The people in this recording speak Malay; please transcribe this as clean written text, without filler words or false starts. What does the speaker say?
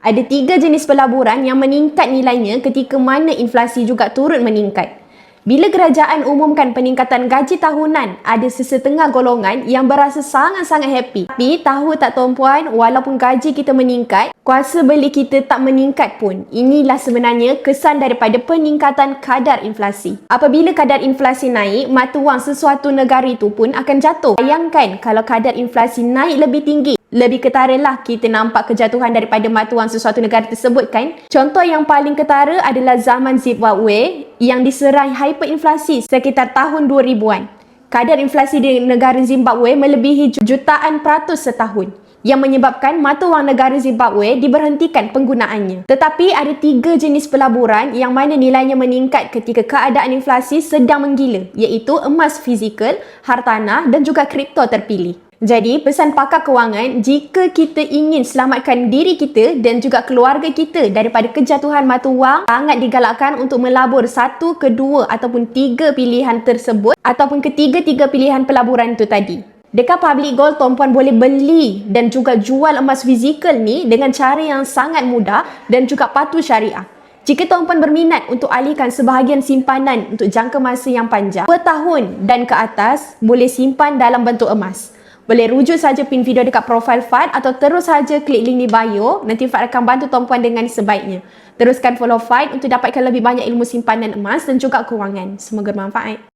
Ada 3 jenis pelaburan yang meningkat nilainya ketika mana inflasi juga turut meningkat. Bila kerajaan umumkan peningkatan gaji tahunan, ada sesetengah golongan yang berasa sangat-sangat happy. Tapi tahu tak tuan-puan, walaupun gaji kita meningkat, kuasa beli kita tak meningkat pun. Inilah sebenarnya kesan daripada peningkatan kadar inflasi. Apabila kadar inflasi naik, mata wang sesuatu negara itu pun akan jatuh. Bayangkan kalau kadar inflasi naik lebih tinggi. Lebih ketaralah kita nampak kejatuhan daripada mata wang sesuatu negara tersebut kan. Contoh yang paling ketara adalah zaman Zimbabwe yang diserai hyperinflasi sekitar tahun 2000-an. Kadar inflasi di negara Zimbabwe melebihi jutaan peratus setahun yang menyebabkan mata wang negara Zimbabwe diberhentikan penggunaannya. Tetapi ada 3 jenis pelaburan yang mana nilainya meningkat ketika keadaan inflasi sedang menggila, iaitu emas fizikal, hartanah dan juga kripto terpilih. Jadi, pesan pakar kewangan, jika kita ingin selamatkan diri kita dan juga keluarga kita daripada kejatuhan mata wang, sangat digalakkan untuk melabur 1, 2 ataupun 3 pilihan tersebut ataupun ketiga-tiga pilihan pelaburan itu tadi. Dekat Public Gold, tuan-puan boleh beli dan juga jual emas fizikal ni dengan cara yang sangat mudah dan juga patuh syariah. Jika tuan-puan berminat untuk alihkan sebahagian simpanan untuk jangka masa yang panjang, 2 tahun dan ke atas, boleh simpan dalam bentuk emas. Boleh rujuk saja pin video dekat profil Fad atau terus saja klik link di bio. Nanti Fad akan bantu tuan-puan dengan sebaiknya. Teruskan follow Fad untuk dapatkan lebih banyak ilmu simpanan emas dan juga kewangan. Semoga bermanfaat.